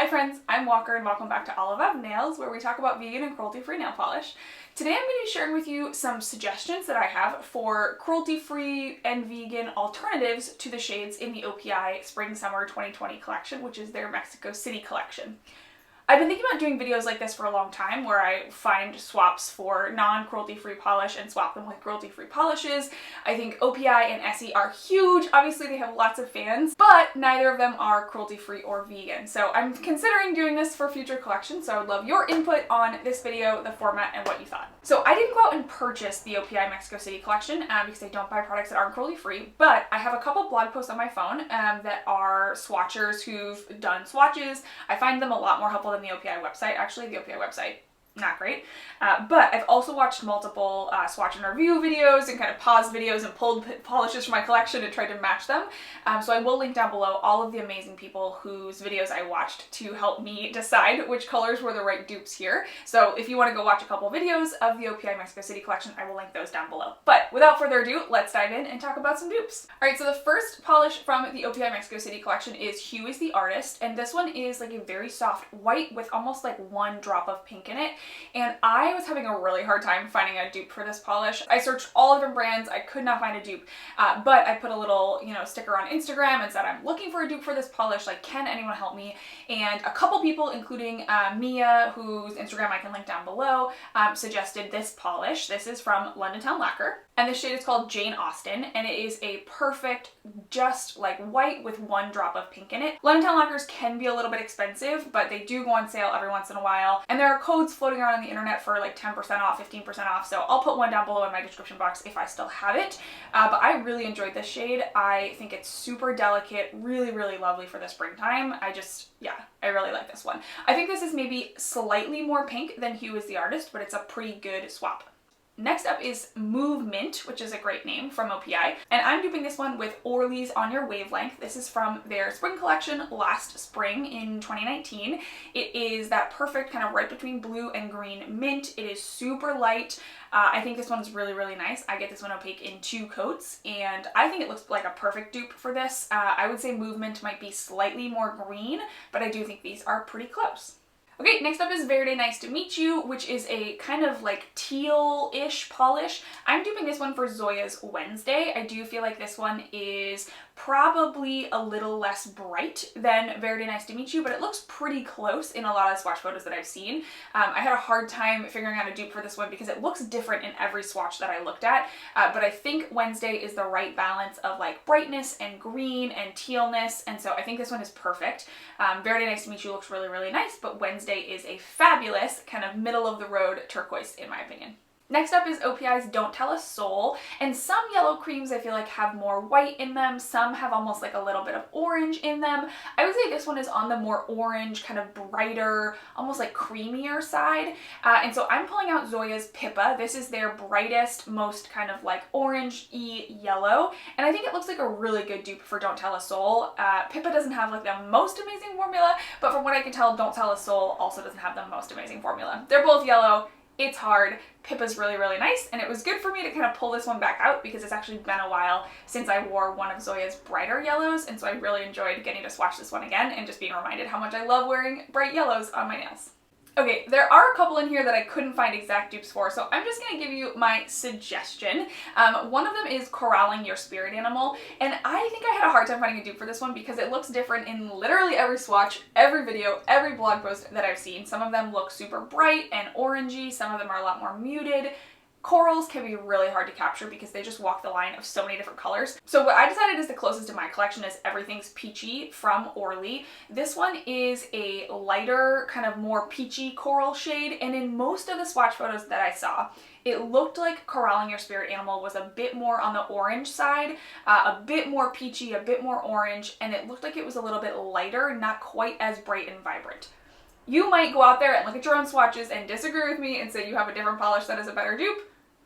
friends, I'm Walker and welcome back to Olive Of Nails, where we talk about vegan and cruelty-free nail polish. Today I'm going to be sharing with you some suggestions that I have for cruelty-free and vegan alternatives to the shades in the OPI Spring Summer 2020 collection, which is their Mexico City collection. I've been thinking about doing videos like this for a long time where I find swaps for non-cruelty-free polish and swap them with cruelty-free polishes. I think OPI and Essie are huge. Obviously they have lots of fans, but neither of them are cruelty-free or vegan. So I'm considering doing this for future collections, so I would love your input on this video, the format, and what you thought. So I didn't go out and purchase the OPI Mexico City collection because I don't buy products that aren't cruelty-free, but I have a couple blog posts on my phone that are swatchers who've done swatches. I find them a lot more helpful than the OPI website. Actually, the OPI website, not great. But I've also watched multiple swatch and review videos and kind of paused videos and pulled polishes from my collection and tried to match them. So I will link down below all of the amazing people whose videos I watched to help me decide which colors were the right dupes here. So if you want to go watch a couple videos of the OPI Mexico City collection, I will link those down below. But without further ado, let's dive in and talk about some dupes. Alright, so the first polish from the OPI Mexico City collection is Hue is the Artist, and this one is like a very soft white with almost like one drop of pink in it. And I was having a really hard time finding a dupe for this polish. I searched all different brands, I could not find a dupe, but I put a little, sticker on Instagram and said I'm looking for a dupe for this polish, like can anyone help me? And a couple people, including Mia, whose Instagram I can link down below, suggested this polish. This is from London Town Lacquer, and the shade is called Jane Austen, and it is a perfect, just like white with one drop of pink in it. London Town Lacquers can be a little bit expensive, but they do go on sale every once in a while, and there are codes floating around on the internet for like 10% off, 15% off, so I'll put one down below in my description box if I still have it. But I really enjoyed this shade. I think it's super delicate, really, really lovely for the springtime. I really like this one. I think this is maybe slightly more pink than Hue is the Artist, but it's a pretty good swap. Next up is Movement, which is a great name from OPI, and I'm duping this one with Orly's On Your Wavelength. This is from their spring collection last spring in 2019. It is that perfect kind of right between blue and green mint. It is super light. I think this one's really, really nice. I get this one opaque in 2 coats, and I think it looks like a perfect dupe for this. I would say Movement might be slightly more green, but I do think these are pretty close. Okay, next up is Verde Nice to Meet You, which is a kind of like teal-ish polish. I'm duping this one for Zoya's Wednesday. I do feel like this one is probably a little less bright than Verde Nice to Meet You, but it looks pretty close in a lot of swatch photos that I've seen. I had a hard time figuring out a dupe for this one because it looks different in every swatch that I looked at, but I think Wednesday is the right balance of like brightness and green and tealness, and so I think this one is perfect. Verde Nice to Meet You looks really, really nice, but Wednesday is a fabulous kind of middle of the road turquoise in my opinion. Next up is OPI's Don't Tell a Soul, and some yellow creams I feel like have more white in them, some have almost like a little bit of orange in them. I would say this one is on the more orange, kind of brighter, almost like creamier side, and so I'm pulling out Zoya's Pippa. This is their brightest, most kind of like orange-y yellow, and I think it looks like a really good dupe for Don't Tell a Soul. Pippa doesn't have like the most amazing formula, but from what I can tell, Don't Tell a Soul also doesn't have the most amazing formula. They're both yellow. It's hard. Pippa's really, really nice, and it was good for me to kind of pull this one back out because it's actually been a while since I wore one of Zoya's brighter yellows, and so I really enjoyed getting to swatch this one again and just being reminded how much I love wearing bright yellows on my nails. Okay, there are a couple in here that I couldn't find exact dupes for, so I'm just going to give you my suggestion. One of them is Corralling Your Spirit Animal, and I think I had a hard time finding a dupe for this one because it looks different in literally every swatch, every video, every blog post that I've seen. Some of them look super bright and orangey, some of them are a lot more muted. Corals can be really hard to capture because they just walk the line of so many different colors. So what I decided is the closest to my collection is Everything's Peachy from Orly. This one is a lighter, kind of more peachy coral shade, and in most of the swatch photos that I saw, it looked like Corralling Your Spirit Animal was a bit more on the orange side, a bit more peachy, a bit more orange, and it looked like it was a little bit lighter, not quite as bright and vibrant. You might go out there and look at your own swatches and disagree with me and say you have a different polish that is a better dupe.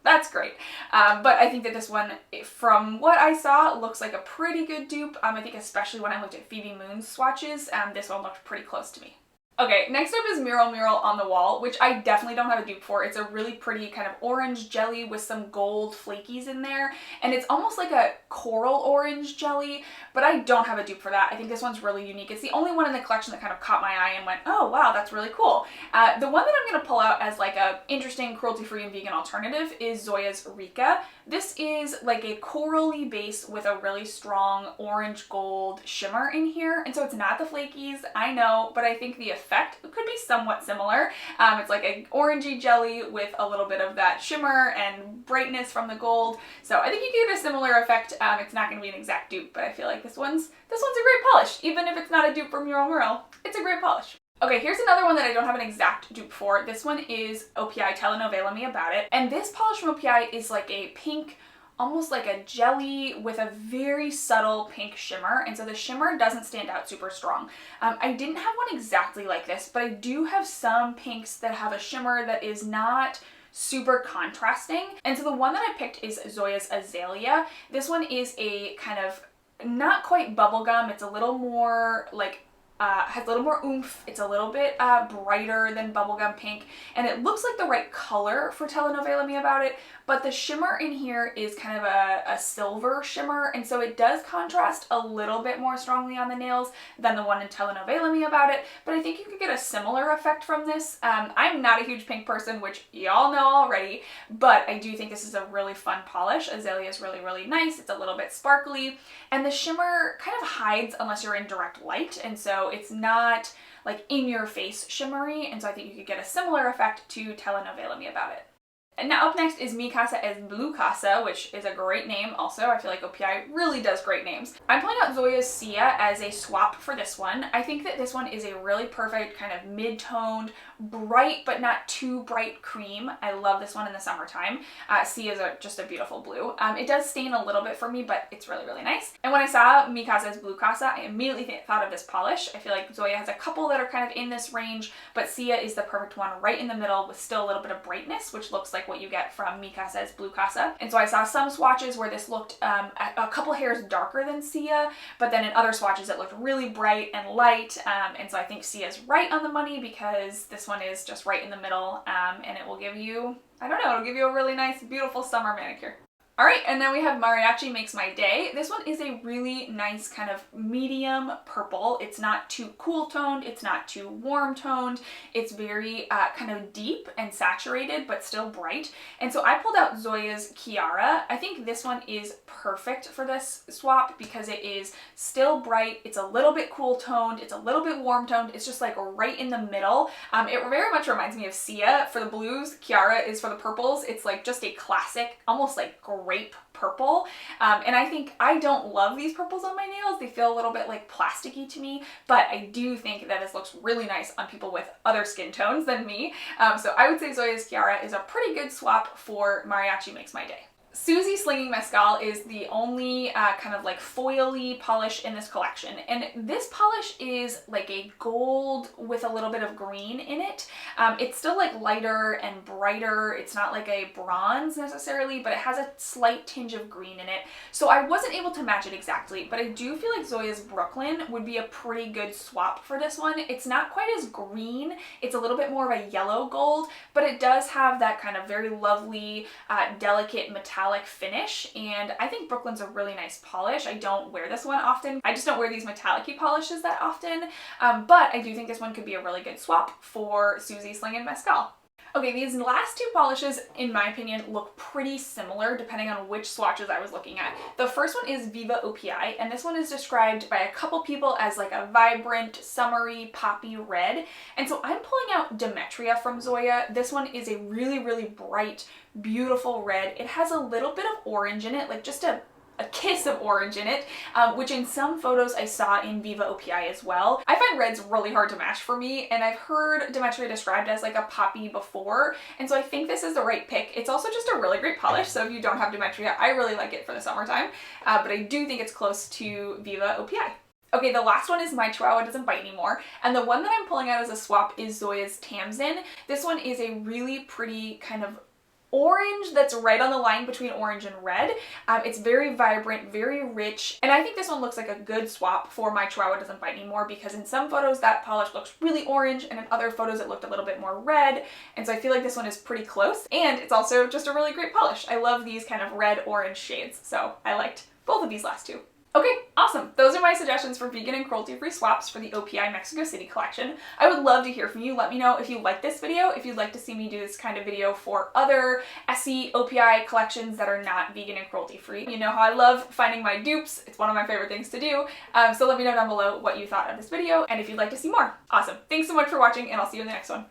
That's great. But I think that this one, from what I saw, looks like a pretty good dupe. I think especially when I looked at Phoebe Moon's swatches, this one looked pretty close to me. Okay, next up is Mural on the Wall, which I definitely don't have a dupe for. It's a really pretty kind of orange jelly with some gold flakies in there, and it's almost like a coral orange jelly, but I don't have a dupe for that. I think this one's really unique. It's the only one in the collection that kind of caught my eye and went, oh wow, that's really cool. The one that I'm going to pull out as like a interesting cruelty-free and vegan alternative is Zoya's Rica. This is like a corally base with a really strong orange gold shimmer in here, and so it's not the flakies, I know, but I think the effect could be somewhat similar. It's like an orangey jelly with a little bit of that shimmer and brightness from the gold, so I think you can get a similar effect. It's not going to be an exact dupe, but I feel like this one's a great polish. Even if it's not a dupe for Mural, it's a great polish. Okay, here's another one that I don't have an exact dupe for. This one is OPI Telenovela Me About It, and this polish from OPI is like a pink, almost like a jelly with a very subtle pink shimmer, and so the shimmer doesn't stand out super strong. I didn't have one exactly like this, but I do have some pinks that have a shimmer that is not super contrasting, and so the one that I picked is Zoya's Azalea. This one is a kind of not quite bubblegum, it's a little more like has a little more oomph. It's a little bit brighter than bubblegum pink, and it looks like the right color for Telenovela Me About It, but the shimmer in here is kind of a silver shimmer, and so it does contrast a little bit more strongly on the nails than the one in Telenovela Me About It, but I think you could get a similar effect from this. I'm not a huge pink person, which y'all know already, but I do think this is a really fun polish. Azalea is really, really nice. It's a little bit sparkly, and the shimmer kind of hides unless you're in direct light, and so it's not like in your face shimmery, and so I think you could get a similar effect to Telenovela Me About It. And now up next is Mi Casa es Blue Casa, which is a great name also. I feel like OPI really does great names. I'm pulling out Zoya Sia as a swap for this one. I think that this one is a really perfect kind of mid-toned, bright but not too bright cream. I love this one in the summertime. Sia is just a beautiful blue. It does stain a little bit for me, but it's really, really nice. And when I saw Mi Casa es Blue Casa, I immediately thought of this polish. I feel like Zoya has a couple that are kind of in this range, but Sia is the perfect one right in the middle with still a little bit of brightness, which looks like what you get from Mi Casa es Blue Casa. And so I saw some swatches where this looked a couple hairs darker than Sia, but then in other swatches it looked really bright and light, and so I think Sia's right on the money because this one is just right in the middle, and it will give you, I don't know, it'll give you a really nice, beautiful summer manicure. Alright, and then we have Mariachi Makes My Day. This one is a really nice kind of medium purple. It's not too cool toned, it's not too warm toned. It's very kind of deep and saturated, but still bright. And so I pulled out Zoya's Chiara. I think this one is perfect for this swap because it is still bright, it's a little bit cool toned, it's a little bit warm toned, it's just like right in the middle. It very much reminds me of Sia for the blues, Chiara is for the purples. It's like just a classic, almost like grape purple, and I think I don't love these purples on my nails. They feel a little bit like plasticky to me, but I do think that this looks really nice on people with other skin tones than me, so I would say Zoya's Chiara is a pretty good swap for Mariachi Makes My Day. SUZI Slinging Mezcal is the only kind of like foily polish in this collection, and this polish is like a gold with a little bit of green in it. It's still like lighter and brighter. It's not like a bronze necessarily, but it has a slight tinge of green in it. So I wasn't able to match it exactly, but I do feel like Zoya's Brooklyn would be a pretty good swap for this one. It's not quite as green. It's a little bit more of a yellow gold, but it does have that kind of very lovely, delicate metallic finish, and I think Brooklyn's a really nice polish. I don't wear this one often. I just don't wear these metallic-y polishes that often, but I do think this one could be a really good swap for SUZI Slinging Mezcal. Okay, these last two polishes, in my opinion, look pretty similar depending on which swatches I was looking at. The first one is Viva OPI, and this one is described by a couple people as like a vibrant, summery, poppy red. And so I'm pulling out Demetria from Zoya. This one is a really, really bright, beautiful red. It has a little bit of orange in it, like just a kiss of orange in it, which in some photos I saw in Viva OPI as well. I find reds really hard to match for me, and I've heard Demetria described as like a poppy before, and so I think this is the right pick. It's also just a really great polish, so if you don't have Demetria, I really like it for the summertime, but I do think it's close to Viva OPI. Okay, the last one is My Chihuahua Doesn't Bite Anymore, and the one that I'm pulling out as a swap is Zoya's Tamsen. This one is a really pretty kind of orange that's right on the line between orange and red. It's very vibrant, very rich, and I think this one looks like a good swap for my Chihuahua Doesn't Bite Anymore, because in some photos that polish looks really orange and in other photos it looked a little bit more red, and so I feel like this one is pretty close, and it's also just a really great polish. I love these kind of red-orange shades, so I liked both of these last two. Okay, awesome. Those are my suggestions for vegan and cruelty-free swaps for the OPI Mexico City collection. I would love to hear from you. Let me know if you like this video, if you'd like to see me do this kind of video for other SE OPI collections that are not vegan and cruelty-free. You know how I love finding my dupes. It's one of my favorite things to do. So let me know down below what you thought of this video and if you'd like to see more. Awesome. Thanks so much for watching, and I'll see you in the next one.